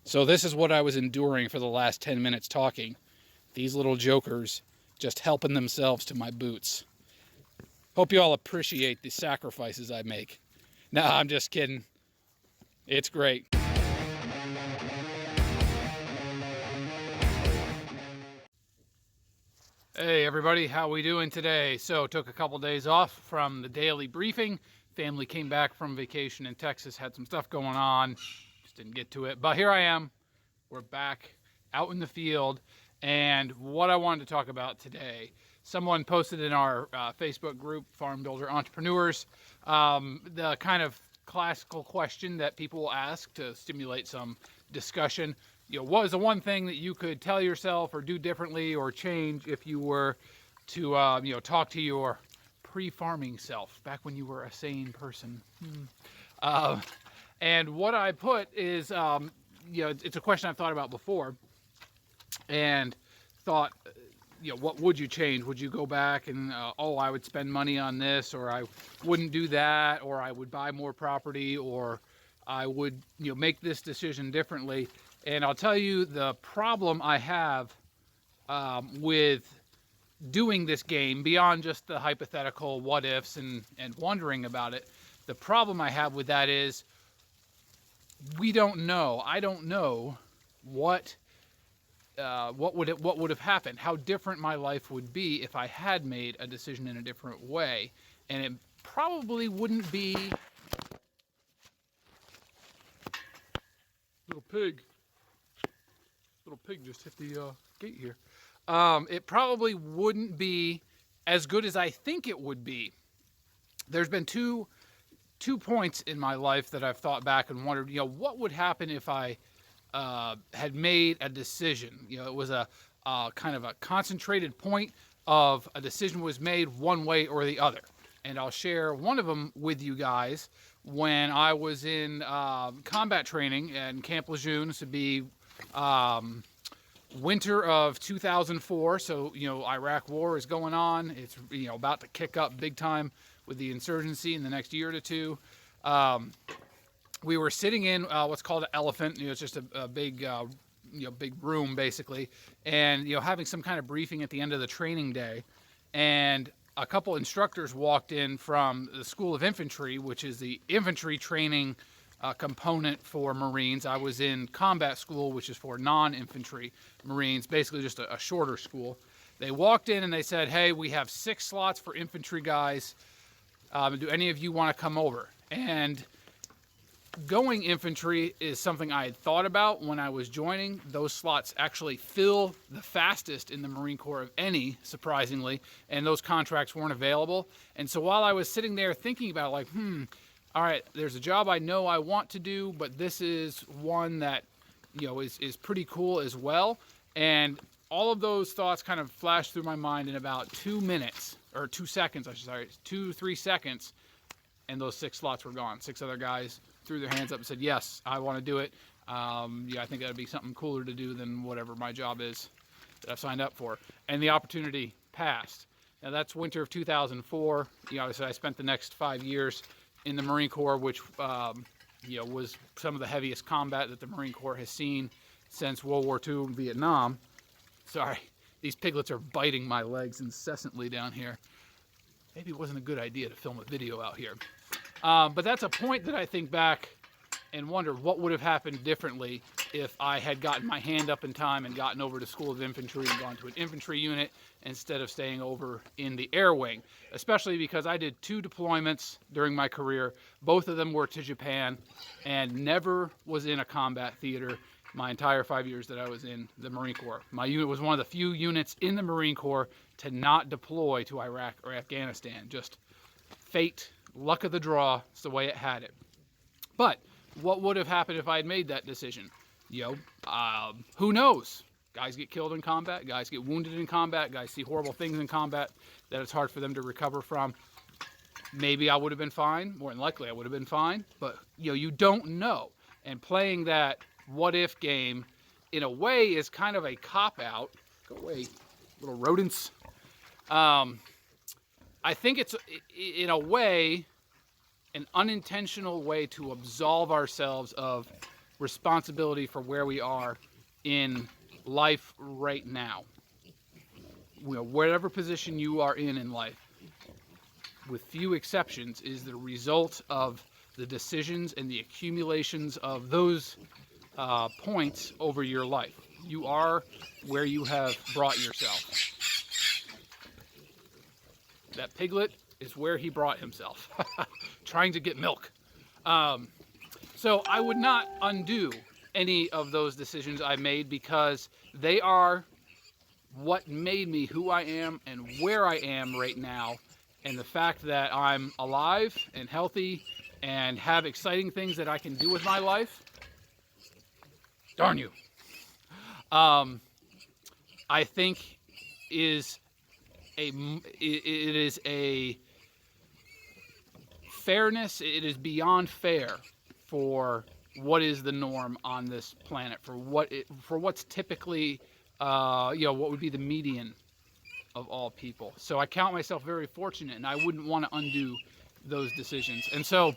So this is what I was enduring for the last 10 minutes talking. These little jokers just helping themselves to my boots. Hope you all appreciate the sacrifices I make. No, I'm just kidding. It's great. Hey everybody, how we doing today? So took a couple days off from the daily briefing. Family came back from vacation in Texas, had some stuff going on. Just didn't get to it, but here I am. We're back out in the field, and what I wanted to talk about today, someone posted in our Facebook group, Farm Builder Entrepreneurs, the kind of classical question that people will ask to stimulate some discussion. What is the one thing that you could tell yourself or do differently or change if you were to, talk to your pre-farming self, back when you were a sane person? And what I put is, it's a question I've thought about before, and thought, what would you change? Would you go back and, I would spend money on this, or I wouldn't do that, or I would buy more property, or I would, make this decision differently? And I'll tell you the problem I have with doing this game, beyond just the hypothetical what ifs and wondering about it. The problem I have with that is, we don't know. I don't know what would have happened, how different my life would be if I had made a decision in a different way. And it probably wouldn't be... Little pig just hit the gate here. It probably wouldn't be as good as I think it would be. There's been two points in my life that I've thought back and wondered, what would happen if I had made a decision. It was a kind of a concentrated point of a decision was made one way or the other. And I'll share one of them with you guys. When I was in combat training in Camp Lejeune, this would be winter of 2004. So, Iraq war is going on. It's, about to kick up big time with the insurgency in the next year to two. We were sitting in what's called an elephant. It's just a big, big room basically, and having some kind of briefing at the end of the training day. And a couple instructors walked in from the School of Infantry, which is the infantry training component for Marines. I was in combat school, which is for non-infantry Marines, basically just a shorter school. They walked in and they said, "Hey, we have 6 slots for infantry guys. Do any of you want to come over?" And going infantry is something I had thought about when I was joining. Those slots actually fill the fastest in the Marine Corps of any, surprisingly, and those contracts weren't available. And so while I was sitting there thinking about all right, there's a job I know I want to do, but this is one that, is pretty cool as well. And all of those thoughts kind of flashed through my mind in about 2 minutes, or 2 seconds, 2-3 seconds, and those 6 slots were gone. 6 other guys threw their hands up and said, "Yes, I want to do it. I think that'd be something cooler to do than whatever my job is that I've signed up for." And the opportunity passed. Now that's winter of 2004. I spent the next 5 years in the Marine Corps, which was some of the heaviest combat that the Marine Corps has seen since World War II and Vietnam. Sorry, these piglets are biting my legs incessantly down here. Maybe it wasn't a good idea to film a video out here. But that's a point that I think back and wonder what would have happened differently if I had gotten my hand up in time and gotten over to School of Infantry and gone to an infantry unit instead of staying over in the air wing, especially because I did 2 deployments during my career. Both of them were to Japan, and never was in a combat theater my entire 5 years that I was in the Marine Corps. My unit was one of the few units in the Marine Corps to not deploy to Iraq or Afghanistan. Just fate, luck of the draw, it's the way it had it. But what would have happened if I had made that decision? Who knows? Guys get killed in combat, guys get wounded in combat, guys see horrible things in combat that it's hard for them to recover from. Maybe I would have been fine, more than likely I would have been fine, but you don't know. And playing that what if game in a way is kind of a cop-out. Go away, little rodents. I think it's, in a way, an unintentional way to absolve ourselves of responsibility for where we are in life right now. Whatever position you are in life, with few exceptions, is the result of the decisions and the accumulations of those points over your life. You are where you have brought yourself. That piglet is where he brought himself, trying to get milk. So I would not undo any of those decisions I made, because they are what made me who I am and where I am right now. And the fact that I'm alive and healthy and have exciting things that I can do with my life, darn you, I think is it is a fairness. It is beyond fair for what is the norm on this planet, for what's typically what would be the median of all people. So I count myself very fortunate, and I wouldn't want to undo those decisions. And so,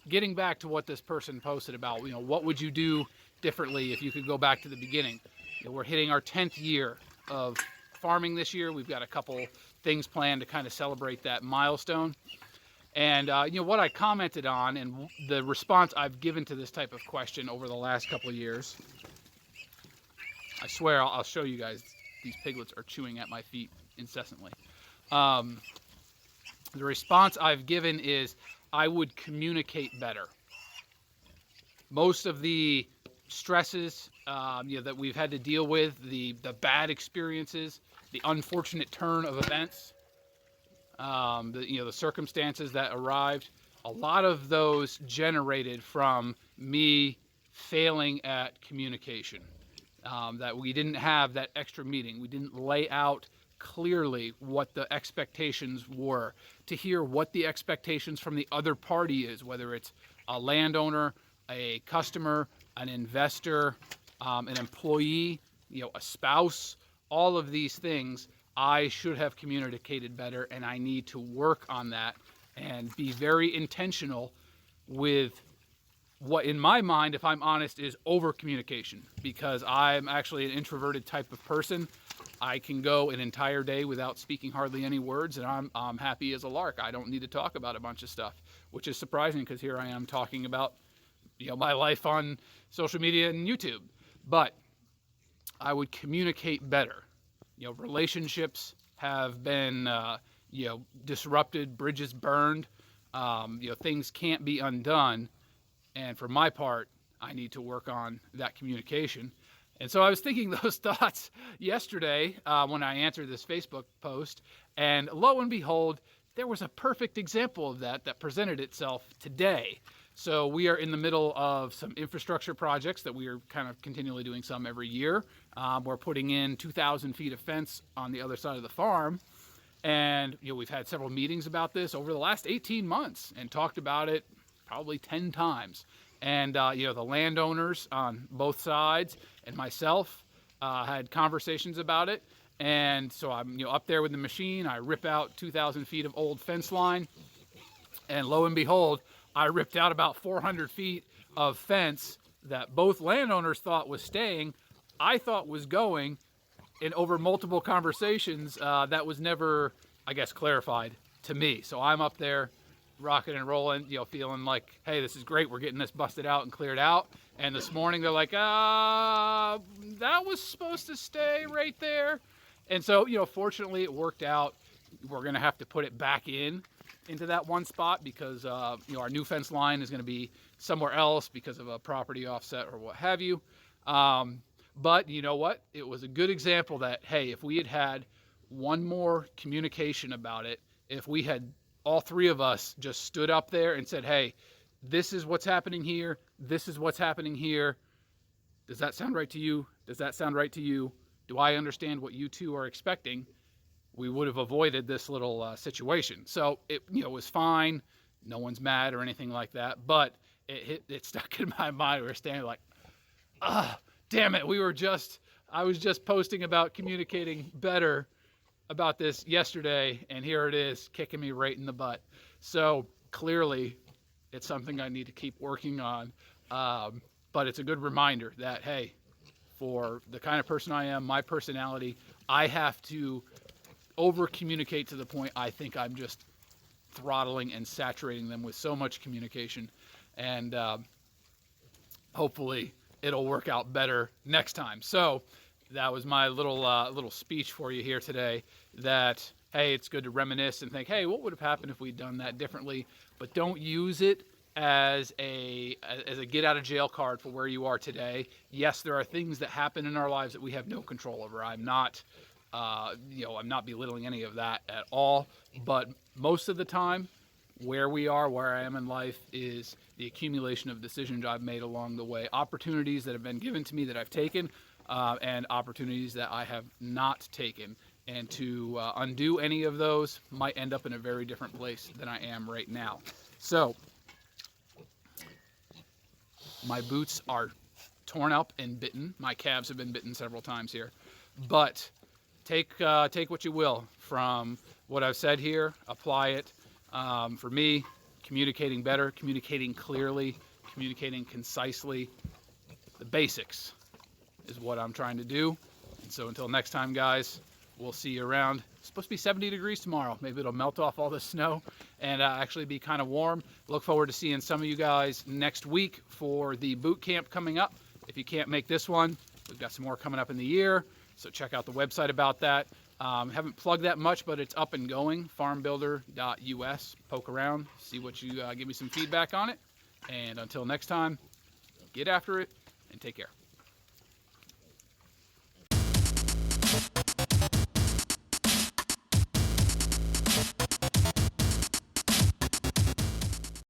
getting back to what this person posted about, what would you do differently if you could go back to the beginning? We're hitting our 10th year of farming this year. We've got a couple things planned to kind of celebrate that milestone. And what I commented on, and the response I've given to this type of question over the last couple of years, I swear I'll show you guys. These piglets are chewing at my feet incessantly. The response I've given is, I would communicate better. Most of the stresses that we've had to deal with, the bad experiences, the unfortunate turn of events, the circumstances that arrived, a lot of those generated from me failing at communication. That we didn't have that extra meeting. We didn't lay out clearly what the expectations were, to hear what the expectations from the other party is, whether it's a landowner, a customer, an investor, an employee, a spouse. All of these things I should have communicated better, and I need to work on that and be very intentional with what, in my mind, if I'm honest, is over communication, because I'm actually an introverted type of person. I can go an entire day without speaking hardly any words, and I'm happy as a lark. I don't need to talk about a bunch of stuff, which is surprising, because here I am talking about my life on social media and YouTube. But I would communicate better. Relationships have been disrupted, bridges burned. Things can't be undone. And for my part, I need to work on that communication. And so I was thinking those thoughts yesterday when I answered this Facebook post, and lo and behold, there was a perfect example of that presented itself today. So we are in the middle of some infrastructure projects that we are kind of continually doing some every year. We're putting in 2,000 feet of fence on the other side of the farm. And we've had several meetings about this over the last 18 months and talked about it probably 10 times. And the landowners on both sides and myself had conversations about it. And so I'm up there with the machine. I rip out 2,000 feet of old fence line, and lo and behold, I ripped out about 400 feet of fence that both landowners thought was staying, I thought was going, and over multiple conversations, that was never, I guess, clarified to me. So I'm up there rocking and rolling, feeling like, hey, this is great. We're getting this busted out and cleared out. And this morning they're like, that was supposed to stay right there. And so, fortunately it worked out. We're going to have to put it back into that one spot, because, our new fence line is going to be somewhere else because of a property offset or what have you. But you know what? It was a good example that, hey, if we had had one more communication about it, if we had all three of us just stood up there and said, hey, this is what's happening here. This is what's happening here. Does that sound right to you? Does that sound right to you? Do I understand what you two are expecting? We would have avoided this little situation. So it was fine. No one's mad or anything like that. But it stuck in my mind. We were standing like, damn it. I was just posting about communicating better about this yesterday, and here it is kicking me right in the butt. So clearly it's something I need to keep working on. but it's a good reminder that, hey, for the kind of person I am, my personality, I have to over communicate to the point I think I'm just throttling and saturating them with so much communication. And hopefully it'll work out better next time. So that was my little speech for you here today, that, hey, it's good to reminisce and think, hey, what would have happened if we'd done that differently? But don't use it as a get out of jail card for where you are today. Yes, there are things that happen in our lives that we have no control over. I'm not I'm not belittling any of that at all, but most of the time, where we are, where I am in life, is the accumulation of decisions I've made along the way, opportunities that have been given to me that I've taken, and opportunities that I have not taken. And to undo any of those might end up in a very different place than I am right now. So, my boots are torn up and bitten. My calves have been bitten several times here. But take what you will from what I've said here, apply it. For me, communicating better, communicating clearly, communicating concisely, the basics is what I'm trying to do. And so until next time, guys, we'll see you around. It's supposed to be 70 degrees tomorrow. Maybe it'll melt off all the snow and actually be kind of warm. Look forward to seeing some of you guys next week for the boot camp coming up. If you can't make this one, we've got some more coming up in the year. So check out the website about that. Haven't plugged that much, but it's up and going, farmbuilder.us. Poke around, see what you give me some feedback on it. And until next time, get after it and take care.